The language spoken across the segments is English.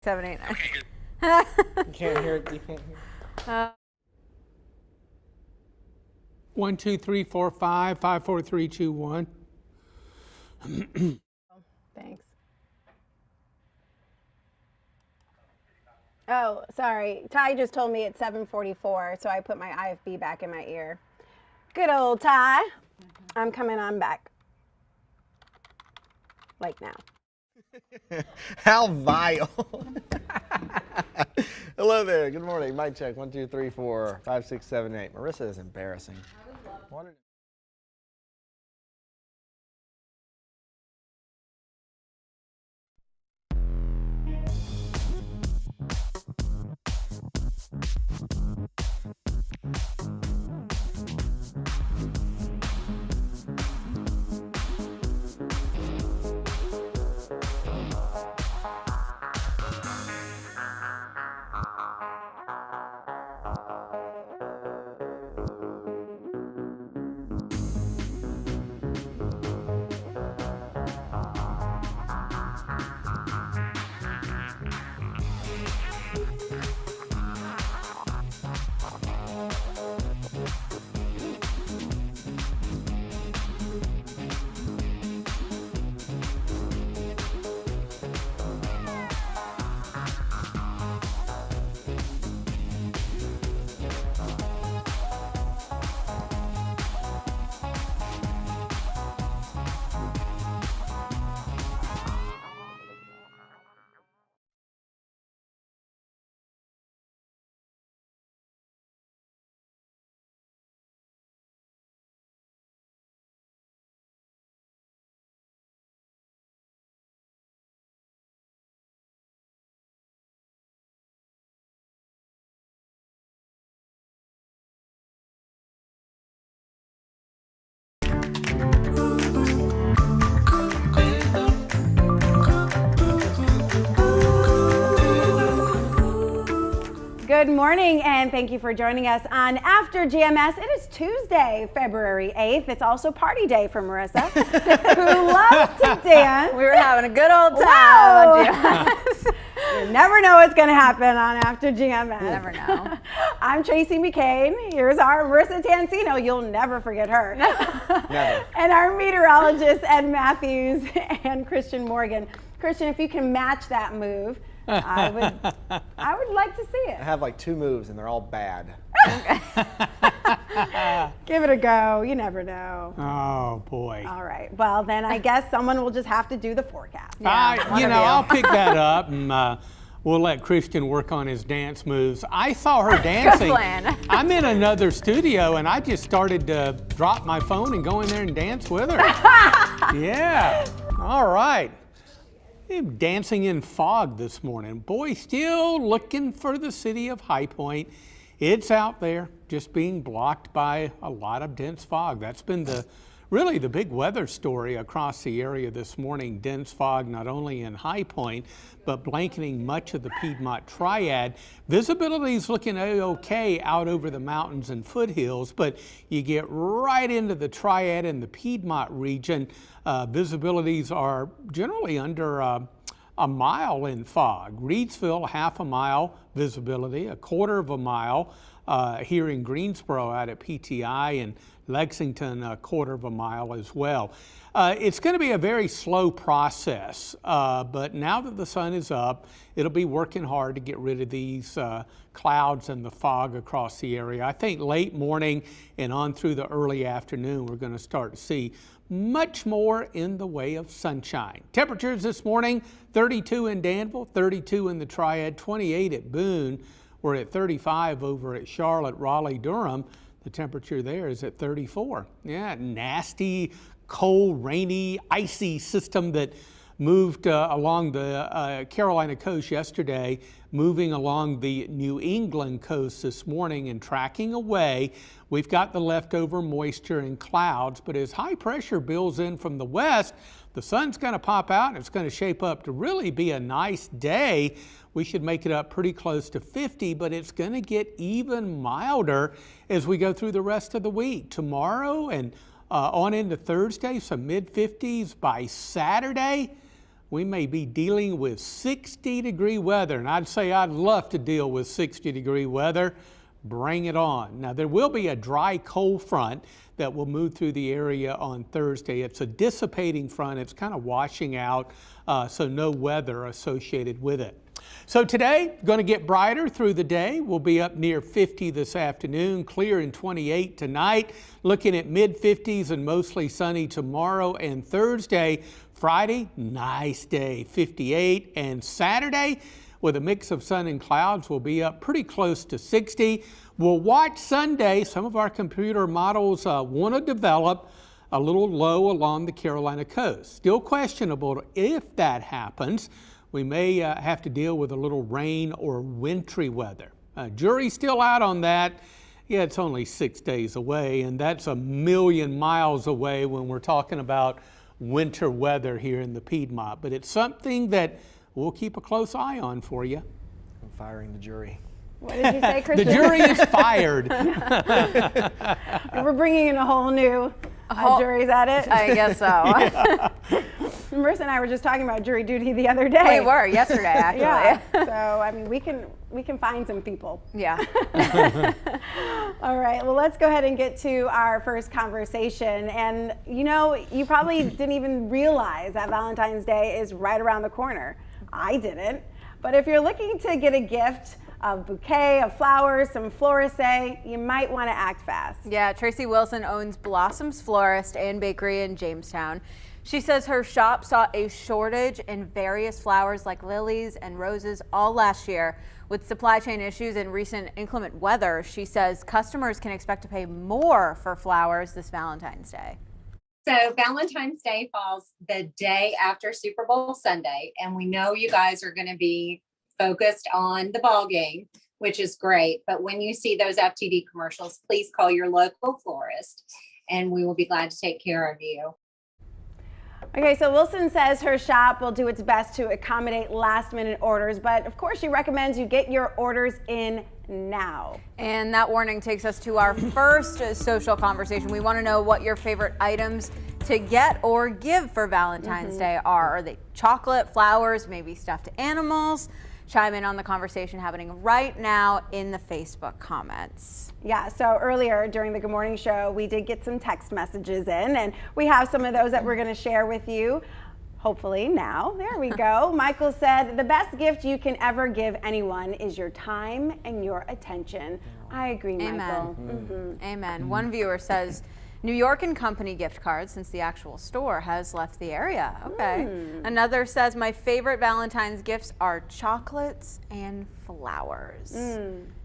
7, 8, 9. You can't hear it. You can't hear it. 1, 2, 3, 4, 5, 5, 4, 3, 2, 1. Thanks. Oh, sorry. Ty just told me it's 7:44, so I put my IFB back in my ear. Good old Ty. I'm coming on back. Like now. How vile. Hello there. Good morning. Mic check. 1, 2, 3, 4, 5, 6, 7, 8. Marissa is embarrassing. Good morning, and thank you for joining us on After GMS. It is Tuesday, February 8th. It's also party day for Marissa, who loves to dance. We were having a good old time on GMS. You never know what's going to happen on After GMS. You never know. I'm Tracy McCain. Here's our Marissa Tansino. You'll never forget her. Never. And our meteorologist, Ed Matthews, and Christian Morgan. Christian, if you can match that move, I would like to see it. I have like 2 moves and they're all bad. Give it a go. You never know. Oh, boy. All right. Well, then I guess someone will just have to do the forecast. I'll pick that up and we'll let Christian work on his dance moves. I saw her dancing. Good plan. I'm in another studio and I just started to drop my phone and go in there and dance with her. Yeah. All right. Dancing in fog this morning. Boy, still looking for the city of High Point. It's out there, just being blocked by a lot of dense fog. That's been really the big weather story across the area this morning. Dense fog not only in High Point, but blanketing much of the Piedmont Triad. Visibility is looking okay out over the mountains and foothills, but you get right into the Triad and the Piedmont region. Visibilities are generally under a mile in fog. Reedsville, half a mile visibility, a quarter of a mile here in Greensboro out at PTI, and Lexington a quarter of a mile as well. It's going to be a very slow process, but now that the sun is up, it'll be working hard to get rid of these clouds and the fog across the area. I think late morning and on through the early afternoon, we're going to start to see much more in the way of sunshine. Temperatures this morning, 32 in Danville, 32 in the Triad, 28 at Boone. We're at 35 over at Charlotte, Raleigh, Durham. The temperature there is at 34. Yeah, nasty, cold, rainy, icy system that moved along the Carolina coast yesterday, moving along the New England coast this morning and tracking away. We've got the leftover moisture and clouds, but as high pressure builds in from the west, the sun's going to pop out and it's going to shape up to really be a nice day. We should make it up pretty close to 50, but it's going to get even milder as we go through the rest of the week. Tomorrow and on into Thursday, some mid-50s by Saturday. we may be dealing with 60-degree weather. And I'd say I'd love to deal with 60-degree weather. Bring it on. Now, there will be a dry cold front that will move through the area on Thursday. It's a dissipating front. It's kind of washing out, so no weather associated with it. So today, going to get brighter through the day. We'll be up near 50 this afternoon, clear in 28 tonight, looking at mid-50s and mostly sunny tomorrow and Thursday. Friday, nice day, 58, and Saturday, with a mix of sun and clouds, we'll be up pretty close to 60. We'll watch Sunday. Some of our computer models want to develop a little low along the Carolina coast. Still questionable if that happens. We may have to deal with a little rain or wintry weather. Jury's still out on that. Yeah, it's only 6 days away, and that's a million miles away when we're talking about winter weather here in the Piedmont. But it's something that we'll keep a close eye on for you. I'm firing the jury. What did you say, Christian? The jury is fired. We're bringing in a whole new jury's at it. I guess so. Marissa and I were just talking about jury duty the other day. We were yesterday, actually. Yeah. So I mean, we can find some people. Yeah. All right. Well, let's go ahead and get to our first conversation. And you know, you probably didn't even realize that Valentine's Day is right around the corner. I didn't. But if you're looking to get a gift, a bouquet of flowers, some florist, you might want to act fast. Yeah, Tracy Wilson owns Blossoms Florist and Bakery in Jamestown. She says her shop saw a shortage in various flowers like lilies and roses all last year. With supply chain issues and recent inclement weather, she says customers can expect to pay more for flowers this Valentine's Day. So Valentine's Day falls the day after Super Bowl Sunday, and we know you guys are going to be focused on the ball game, which is great. But when you see those FTD commercials, please call your local florist, and we will be glad to take care of you. Okay, so Wilson says her shop will do its best to accommodate last-minute orders, but of course she recommends you get your orders in now. And that warning takes us to our first social conversation. We want to know what your favorite items to get or give for Valentine's Day are. Are they chocolate, flowers, maybe stuffed animals? Chime in on the conversation happening right now in the Facebook comments. Yeah, so earlier during the Good Morning Show, we did get some text messages in, and we have some of those that we're going to share with you. Hopefully now. There we go. Michael said, the best gift you can ever give anyone is your time and your attention. I agree, Michael. Amen. One viewer says, New York and Company gift cards, since the actual store has left the area. Okay. Another says, my favorite Valentine's gifts are chocolates and flowers.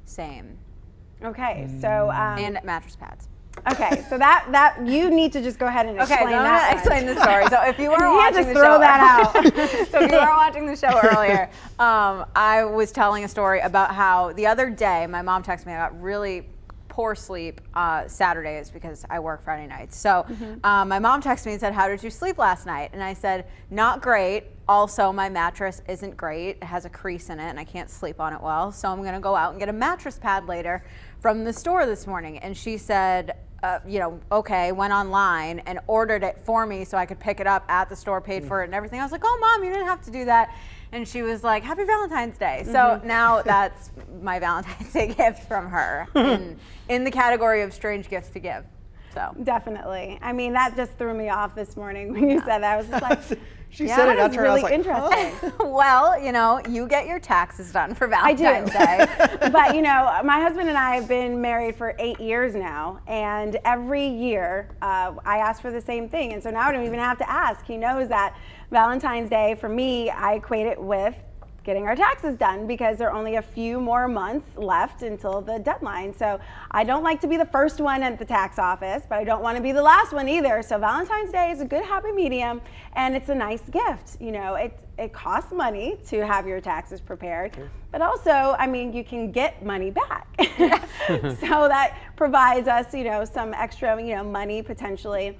Same. Okay, so and mattress pads. Okay, so that you need to just go ahead and explain Okay, so I'm that. gonna explain the story. So if you were You watching just the throw show, that out. So if you were watching the show earlier, I was telling a story about how the other day my mom texted me. I got really poor sleep Saturdays because I work Friday nights. So my mom texted me and said, how did you sleep last night? And I said, not great. Also, my mattress isn't great. It has a crease in it and I can't sleep on it well. So I'm gonna go out and get a mattress pad later from the store this morning. And she said, okay, went online and ordered it for me so I could pick it up at the store, paid for it and everything. I was like, oh Mom, you didn't have to do that. And she was like, happy Valentine's Day. So now that's my Valentine's Day gift from her in the category of strange gifts to give. So Definitely. I mean, that just threw me off this morning when you said that. I was just like, She said it, that's I was really like, interesting. well, you get your taxes done for Valentine's Day. But my husband and I have been married for 8 years now, and every year I ask for the same thing. And so now I don't even have to ask. He knows that Valentine's Day, for me, I equate it with getting our taxes done because there are only a few more months left until the deadline. So I don't like to be the first one at the tax office, but I don't want to be the last one either. So Valentine's Day is a good happy medium, and it's a nice gift. It costs money to have your taxes prepared, but also, I mean, you can get money back. So that provides us, some extra, money potentially.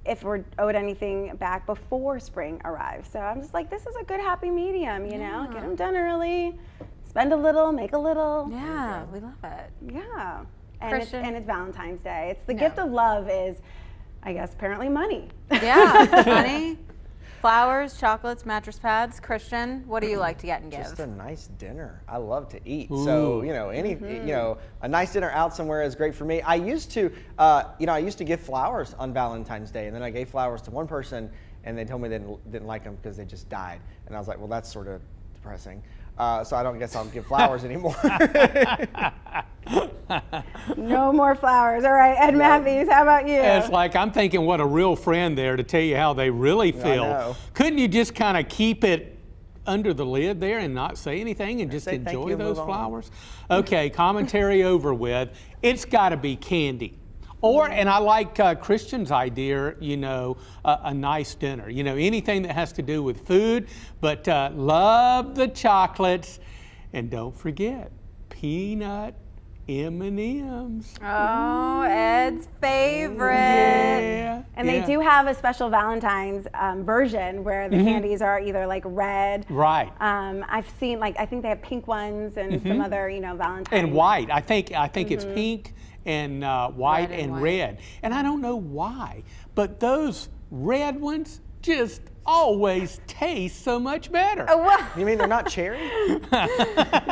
If we're owed anything back before spring arrives. So I'm just like, this is a good happy medium, get them done early, spend a little, make a little. Yeah, we love it. Yeah, and Christian? it's Valentine's Day. It's the gift of love is, I guess, apparently money. Yeah, money. Flowers, chocolates, mattress pads. Christian, what do you like to get and give? Just a nice dinner. I love to eat. So, a nice dinner out somewhere is great for me. I used to give flowers on Valentine's Day, and then I gave flowers to one person, and they told me they didn't like them because they just died. And I was like, well, that's sort of depressing. So I don't guess I'll give flowers anymore. No more flowers. All right, Ed Matthews, how about you? It's like I'm thinking what a real friend there to tell you how they really feel. know. Couldn't you just kind of keep it under the lid there and not say anything and just say thank enjoy you and those move on. flowers? Okay, commentary over with. It's got to be candy. Or, and I like Christian's idea, a nice dinner. Anything that has to do with food, but love the chocolates. And don't forget, peanut M&Ms. Oh, Ed's favorite. Yeah. And they do have a special Valentine's version where the candies are either like red. Right. I've seen I think they have pink ones and some other, Valentine's. And white. I think it's pink and white and white. red. And I don't know why, but those red ones just always taste so much better. Oh, well, You mean they're not cherry?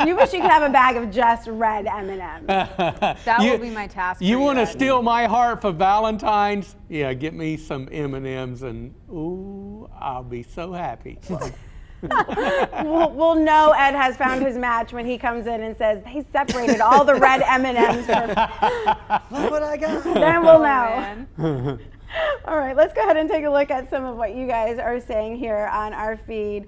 You wish you could have a bag of just red M&Ms. that will be my task. You for want to Ed. steal my heart for Valentine's? Yeah, get me some M&Ms and ooh, I'll be so happy. We'll know Ed has found his match when he comes in and says they separated all the red M&Ms. Look what I got. Then we'll Oh, know. man. All right, let's go ahead and take a look at some of what you guys are saying here on our feed.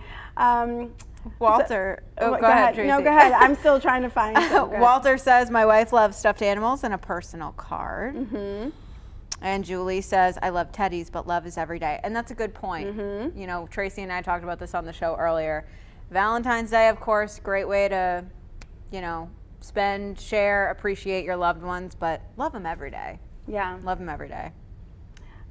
Walter. Go Go ahead, Tracy. No, go ahead. I'm still trying to find some. Go ahead. Walter says, my wife loves stuffed animals and a personal card. And Julie says, I love teddies, but love is every day. And that's a good point. Tracy and I talked about this on the show earlier. Valentine's Day, of course, great way to, spend, share, appreciate your loved ones, but love them every day. Yeah. Love them every day.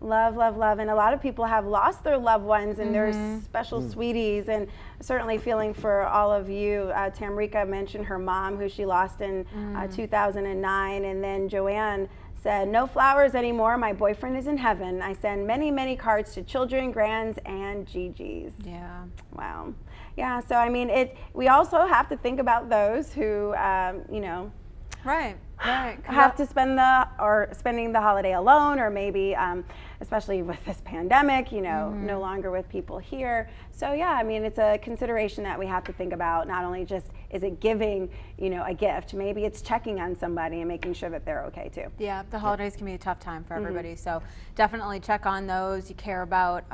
Love, love, love. And a lot of people have lost their loved ones and their special sweeties, and certainly feeling for all of you. Tamrika mentioned her mom, who she lost in 2009. And then Joanne said, no flowers anymore. My boyfriend is in heaven. I send many, many cards to children, grands, and GGs. Yeah. Wow. Yeah, so I mean, we also have to think about those who, Right. have to spending the holiday alone, or maybe, especially with this pandemic, no longer with people here. So yeah, I mean, it's a consideration that we have to think about. Not only just is it giving, a gift, maybe it's checking on somebody and making sure that they're okay too. Yeah, the holidays can be a tough time for everybody. So definitely check on those you care about.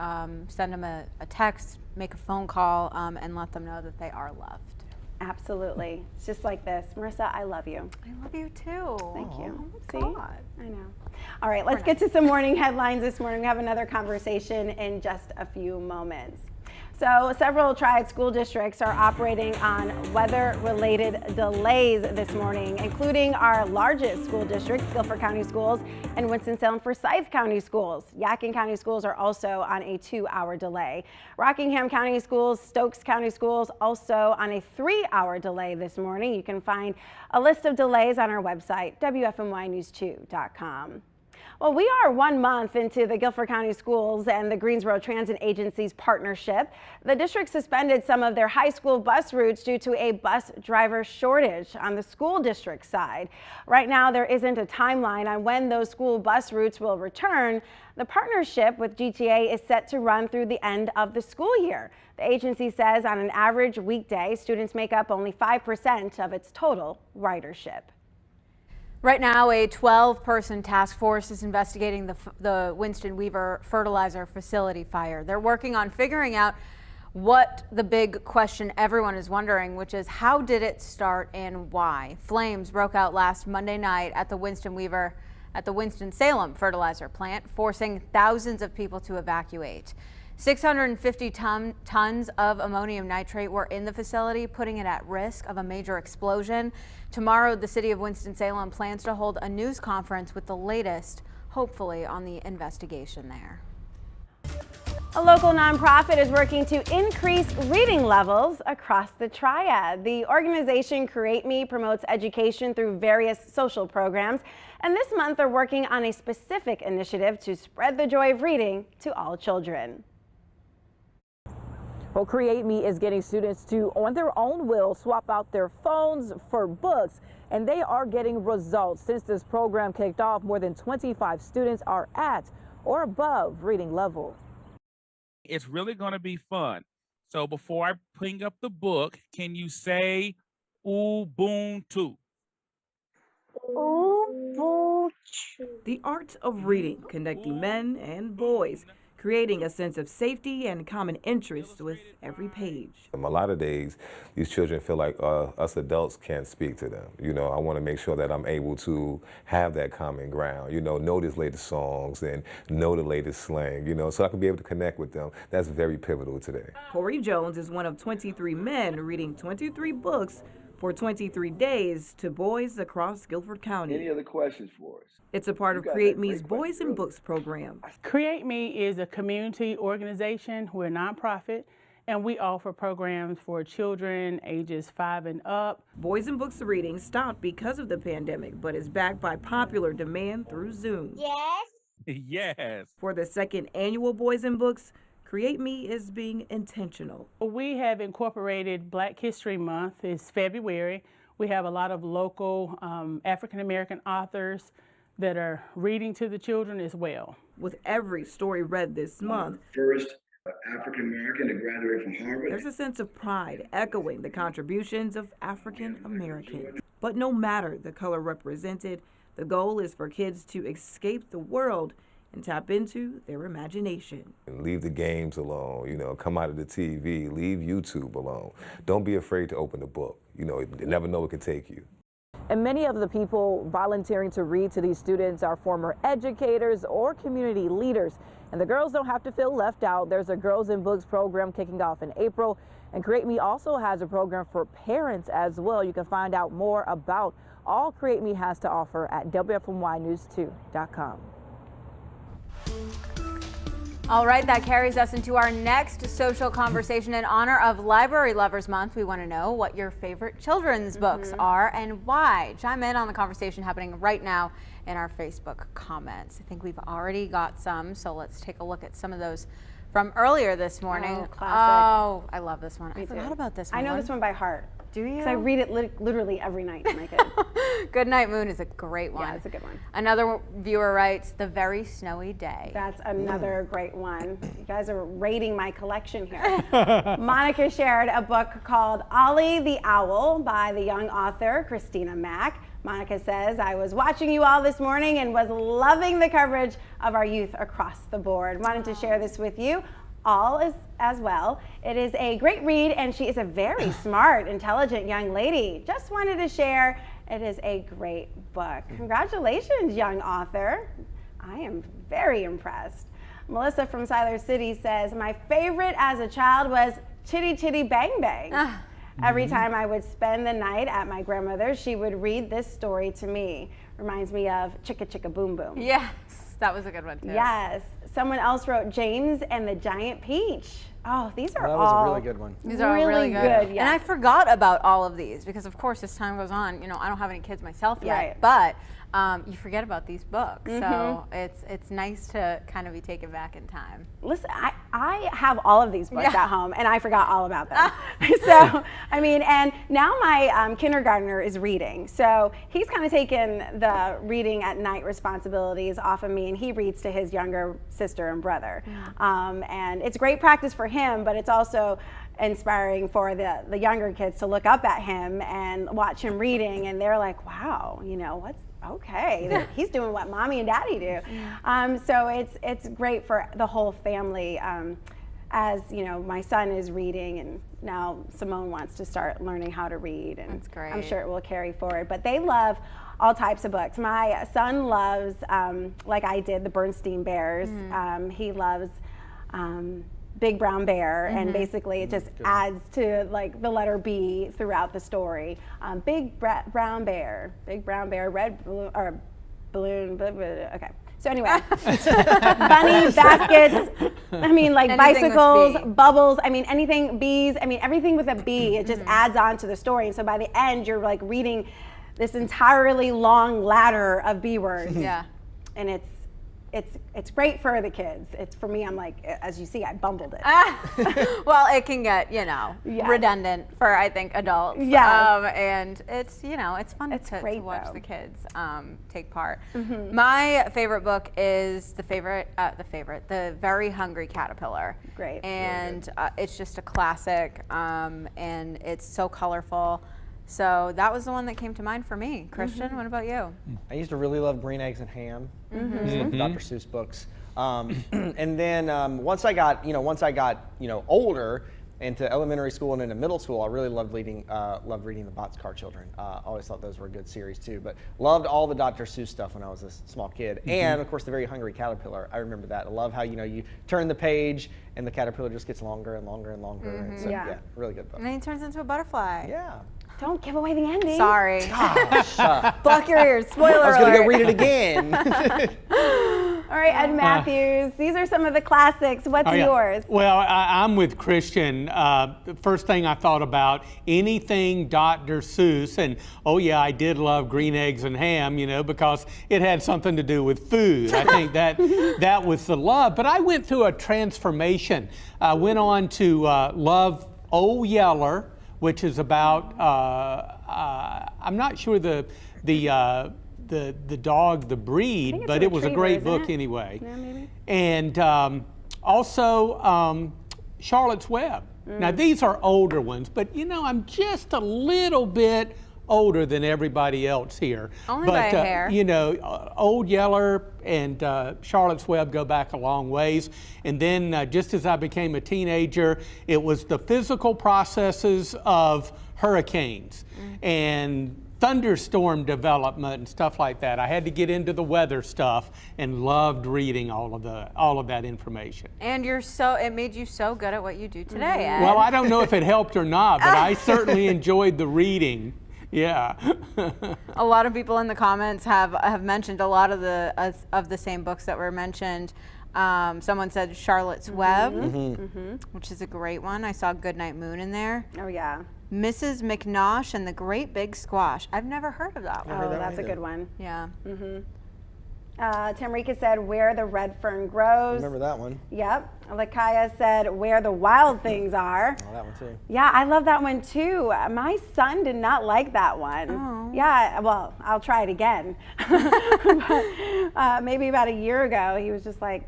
Send them a text, make a phone call, and let them know that they are loved. Absolutely. It's just like this. Marissa, I love you. I love you too. Thank you. See? God. I know. All right, let's get to some morning headlines this morning. We have another conversation in just a few moments. So several Triad school districts are operating on weather-related delays this morning, including our largest school districts, Guilford County Schools, and Winston-Salem Forsyth County Schools. Yadkin County Schools are also on a 2-hour delay. Rockingham County Schools, Stokes County Schools also on a 3-hour delay this morning. You can find a list of delays on our website, WFMYnews2.com. Well, we are 1 month into the Guilford County Schools and the Greensboro Transit Agency's partnership. The district suspended some of their high school bus routes due to a bus driver shortage on the school district side. Right now, there isn't a timeline on when those school bus routes will return. The partnership with GTA is set to run through the end of the school year. The agency says on an average weekday, students make up only 5% of its total ridership. Right now, a 12-person task force is investigating the Winston Weaver Fertilizer facility fire. They're working on figuring out what the big question everyone is wondering, which is how did it start and why? Flames broke out last Monday night at the Winston-Salem fertilizer plant, forcing thousands of people to evacuate. 650 tons of ammonium nitrate were in the facility, putting it at risk of a major explosion. Tomorrow, the city of Winston-Salem plans to hold a news conference with the latest, hopefully, on the investigation there. A local nonprofit is working to increase reading levels across the Triad. The organization Create Me promotes education through various social programs, and this month they're working on a specific initiative to spread the joy of reading to all children. Well, Create Me is getting students to, on their own will, swap out their phones for books, and they are getting results. Since this program kicked off, more than 25 students are at or above reading level. It's really going to be fun. So before I bring up the book, can you say Ubuntu? The art of reading, connecting men and boys, creating a sense of safety and common interest with every page. A lot of days, these children feel like us adults can't speak to them. You know, I want to make sure that I'm able to have that common ground, you know these latest songs and know the latest slang, you know, so I can be able to connect with them. That's very pivotal today. Corey Jones is one of 23 men reading 23 books for 23 days to boys across Guilford County. Any other questions for us? It's a part of Create Me's Boys and Books program. Create Me is a community organization. We're a nonprofit, and we offer programs for children ages 5 and up. Boys and Books reading stopped because of the pandemic, but is backed by popular demand through Zoom. Yes. Yes. For the second annual Boys and Books, Create Me is being intentional. We have incorporated Black History Month. It's February. We have a lot of local African American authors that are reading to the children as well. With every story read this month, First African American to graduate from Harvard. there's a sense of pride echoing the contributions of African Americans. But no matter the color represented, the goal is for kids to escape the world and tap into their imagination. Leave the games alone, you know, come out of the TV, leave YouTube alone. Don't be afraid to open the book. You know, you never know what can take you. And many of the people volunteering to read to these students are former educators or community leaders. And the girls don't have to feel left out. There's a Girls in Books program kicking off in April. And Create Me also has a program for parents as well. You can find out more about all Create Me has to offer at WFMYnews2.com. All right, that carries us into our next social conversation. In honor of Library Lovers Month, we want to know what your favorite children's books are and why. Chime in on the conversation happening right now in our Facebook comments. I think we've already got some, so let's take a look at some of those from earlier this morning. Oh, classic. Oh, I love this one. I forgot about this one. I know this one by heart. Do you? Because I read it literally every night to my kids. Good Night Moon is a great one. Yeah, it's a good one. Another viewer writes, The Very Snowy Day. That's another great one. You guys are raiding my collection here. Monica shared a book called Ollie the Owl by the young author Christina Mack. Monica says, I was watching you all this morning and was loving the coverage of our youth across the board. Wanted to share this with you all as well. It is a great read, and she is a very smart, intelligent young lady. Just wanted to share, it is a great book. Congratulations, young author. I am very impressed. Melissa from Siler City says, my favorite as a child was Chitty Chitty Bang Bang. Every time I would spend the night at my grandmother's, she would read this story to me. Reminds me of Chicka Chicka Boom Boom. Yes, that was a good one too. Yes. Someone else wrote James and the Giant Peach. Oh, these are That all was a really good one. These are really good. Yeah. And I forgot about all of these because, of course, as time goes on, you know, I don't have any kids myself yet, Right. but you forget about these books. So it's nice to kind of be taken back in time. Listen, I have all of these books at home, and I forgot all about them. So, I mean, and now my kindergartner is reading. So he's kind of taken the reading at night responsibilities off of me, and he reads to his younger sister and brother. And it's great practice for him, but it's also inspiring for the younger kids to look up at him and watch him reading, and they're like, wow, you know, what's okay, he's doing what mommy and daddy do. So it's great for the whole family. As you know, my son is reading, and now Simone wants to start learning how to read, and That's great. I'm sure it will carry forward. But they love all types of books. My son loves, like I did, the Bernstein Bears. He loves Big Brown Bear, and basically it just adds to like the letter B throughout the story. Big Brown Bear, red balloon, or balloon, okay. So anyway, bunny, baskets, I mean like Anything with bicycles, B. bubbles, I mean anything, bees, I mean everything with a B, it just adds on to the story. And so by the end, you're like reading this entirely long ladder of B words. Yeah. And it's great for the kids. It's for me, I'm like, as you see, I bumbled it. Well, it can get, Yes. redundant for, I think, adults. Yes. And it's, it's fun to great, watch though. the kids take part. My favorite book is the Very Hungry Caterpillar. Great. And it's just a classic, and it's so colorful. So that was the one that came to mind for me. Christian, what about you? I used to really love Green Eggs and Ham. Some Dr. Seuss books. And then once I got older, into elementary school and into middle school, I really loved reading the Boxcar Children. Always thought those were a good series too. But loved all the Dr. Seuss stuff when I was a small kid. And of course, The Very Hungry Caterpillar. I remember that. I love how you turn the page and the caterpillar just gets longer and longer and longer. And so, Yeah. really good book. And then he turns into a butterfly. Yeah. Don't give away the ending. Sorry. Gosh. Block your ears. Spoiler I was going to go alert. read it again. All right, Ed Matthews. These are some of the classics. What's yours? Well, I'm with Christian. The first thing I thought about, anything Dr. Seuss, and I did love Green Eggs and Ham, because it had something to do with food. I think that was the love. But I went through a transformation. I went on to love Old Yeller, which is about, I'm not sure the dog, the breed, it's but a it was a retriever, great isn't book it? anyway. Yeah, maybe. And also Charlotte's Web. Now these are older ones, but I'm just a little bit older than everybody else here. Only by a hair. Old Yeller and Charlotte's Web go back a long ways. And then just as I became a teenager, it was the physical processes of hurricanes and thunderstorm development and stuff like that. I had to get into the weather stuff and loved reading all of that information. And it made you so good at what you do today, Ed. Well, I don't know if it helped or not, but I certainly enjoyed the reading. Yeah. A lot of people in the comments have mentioned a lot of the same books that were mentioned. Someone said Charlotte's Web, which is a great one. I saw Goodnight Moon in there. Oh, yeah. Mrs. McNosh and the Great Big Squash. I've never heard of that one. Oh, that's a good one. Yeah. Tamrika said, Where the Red Fern Grows. Remember that one? Yep. Lakaya said, Where the Wild Things Are. Oh, that one too. Yeah, I love that one too. My son did not like that one. Oh. Yeah, well, I'll try it again. But, maybe about a year ago, he's like,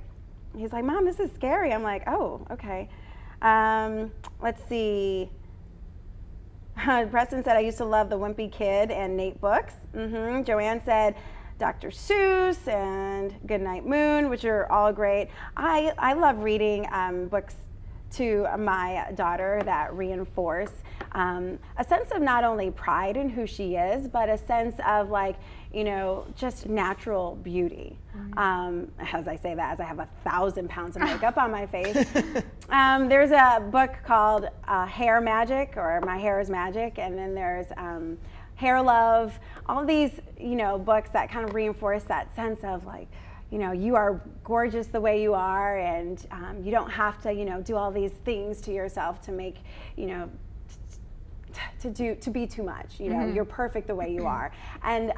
Mom, this is scary. I'm like, oh, okay. Let's see. Preston said, I used to love The Wimpy Kid and Nate books. Joanne said, Dr. Seuss and Goodnight Moon, which are all great. I love reading books to my daughter that reinforce a sense of not only pride in who she is, but a sense of just natural beauty. As I say that, as I have 1,000 pounds of makeup on my face. There's a book called Hair Magic, or My Hair is Magic, and then there's Hair Love, all of these, books that kind of reinforce that sense of you are gorgeous the way you are, and you don't have to, do all these things to yourself to make, to be too much. You're perfect the way you are. And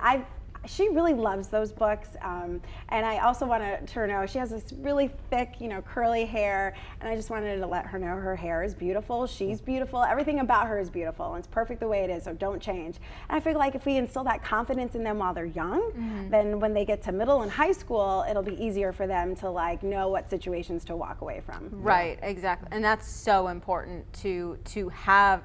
she really loves those books, and I also wanted to know, she has this really thick, curly hair, and I just wanted to let her know her hair is beautiful, she's beautiful, everything about her is beautiful, and it's perfect the way it is, so don't change. And I feel like if we instill that confidence in them while they're young, then when they get to middle and high school, it'll be easier for them to know what situations to walk away from. Right, exactly. And that's so important to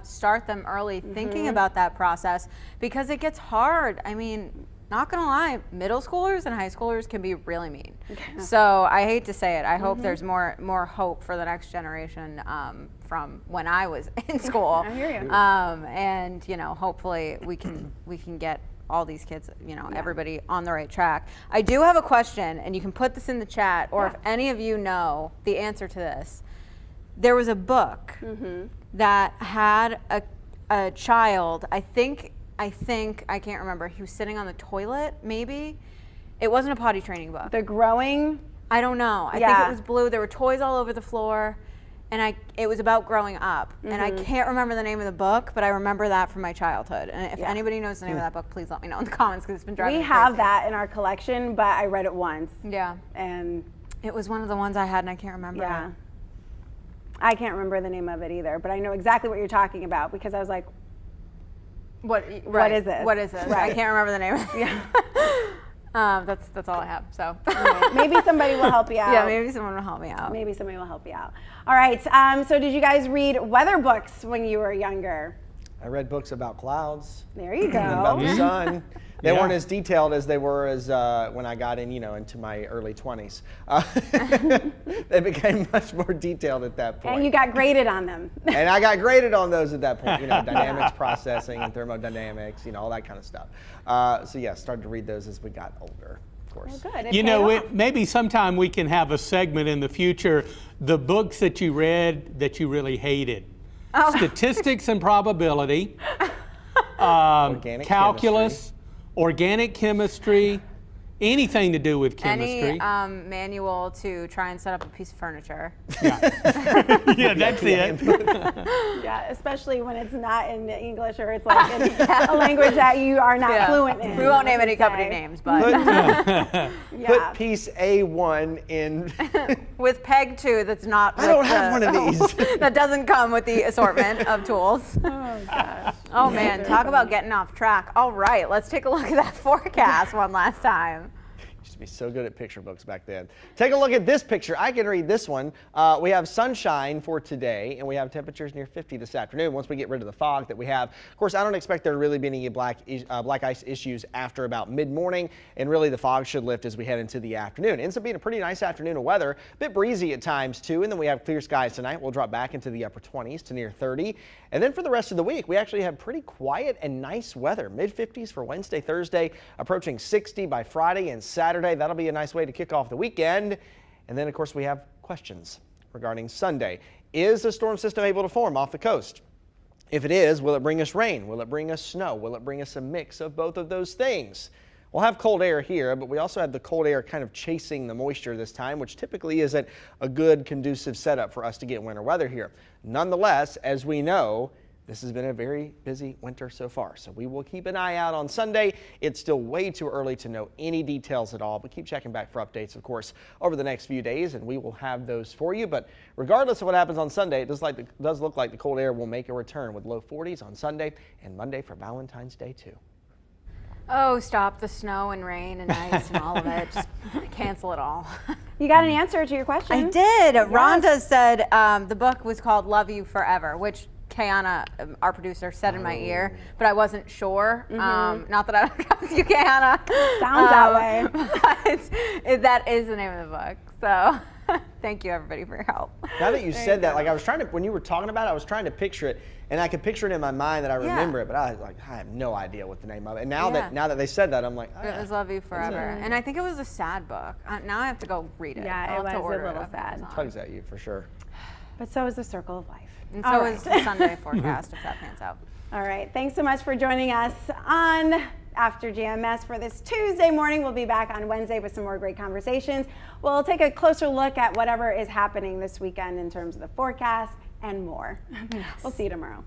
start them early thinking about that process, because it gets hard. I mean, not gonna lie, middle schoolers and high schoolers can be really mean. So I hate to say it. I hope there's more hope for the next generation from when I was in school. I hear you. And hopefully we can get all these kids, everybody on the right track. I do have a question, and you can put this in the chat, or if any of you know the answer to this. There was a book that had a child, I can't remember, he was sitting on the toilet, maybe. It wasn't a potty training book. The Growing? I don't know. I think it was blue. There were toys all over the floor, and it was about growing up. And I can't remember the name of the book, but I remember that from my childhood. And if anybody knows the name of that book, please let me know in the comments, because it's been driving me crazy. We have that in our collection, but I read it once. Yeah. And it was one of the ones I had, and I can't remember. yeah. I can't remember the name of it either, but I know exactly what you're talking about, because I was like, What is this? What is this? Right. I can't remember the name of it. yeah. That's all I have. So Maybe somebody will help you out. yeah, maybe someone will help me out. Maybe somebody will help you out. All right. So did you guys read weather books when you were younger? I read books about clouds. There you go. And about the sun. They Yeah. weren't as detailed as they were as when I got into my early 20s. They became much more detailed at that point. And you got graded on them. And I got graded on those at that point, dynamics processing and thermodynamics, all that kind of stuff. So yeah, started to read those as we got older, of course. Well, good. It You paid know, off. maybe sometime we can have a segment in the future, the books that you read that you really hated. Statistics and probability, Organic calculus, organic chemistry, anything to do with chemistry. Any manual to try and set up a piece of furniture. Yeah, that's it. Yeah, especially when it's not in English, or it's like in a language that you are not fluent in. We won't name let's any company say. names, but Yeah. Put piece A1 in. with Peg 2, that's not. I don't have one of these. That doesn't come with the assortment of tools. Oh gosh. Oh man, talk about getting off track. All right, let's take a look at that forecast one last time. Used to be so good at picture books back then. Take a look at this picture. I can read this one. We have sunshine for today, and we have temperatures near 50 this afternoon once we get rid of the fog that we have. Of course, I don't expect there to really be any black ice issues after about mid-morning, and really the fog should lift as we head into the afternoon. Ends up being a pretty nice afternoon of weather. A bit breezy at times, too, and then we have clear skies tonight. We'll drop back into the upper 20s to near 30. And then for the rest of the week, we actually have pretty quiet and nice weather. Mid-50s for Wednesday, Thursday, approaching 60 by Friday and Saturday. That'll be a nice way to kick off the weekend. And then, of course, we have questions regarding Sunday. Is the storm system able to form off the coast? If it is, will it bring us rain? Will it bring us snow? Will it bring us a mix of both of those things? We'll have cold air here, but we also have the cold air kind of chasing the moisture this time, which typically isn't a good conducive setup for us to get winter weather here. Nonetheless, as we know, this has been a very busy winter so far, so we will keep an eye out on Sunday. It's still way too early to know any details at all, but keep checking back for updates, of course, over the next few days, and we will have those for you. But regardless of what happens on Sunday, it does look like the cold air will make a return with low 40s on Sunday and Monday for Valentine's Day too. Oh, stop the snow and rain and ice and all of it. Just cancel it all. You got an answer to your question? I did. Rhonda said the book was called Love You Forever, which Kayana, our producer, said in my ear, but I wasn't sure. Not that I don't trust you, Kayana. Sounds that way. But that is the name of the book. So thank you, everybody, for your help. Now that you said that, like I was trying to, when you were talking about it, I was trying to picture it, and I could picture it in my mind that I remember it, but I was like, I have no idea what the name of it. And now that they said that, I'm like, oh, It was Love You Forever. And I think it was a sad book. Now I have to go read it. Yeah, I'll have it to was order a little it. sad. tugs at you for sure. But so is the circle of life. And All so right. is the Sunday forecast, if that pans out. All right. Thanks so much for joining us on After GMS for this Tuesday morning. We'll be back on Wednesday with some more great conversations. We'll take a closer look at whatever is happening this weekend in terms of the forecast and more. We'll see you tomorrow.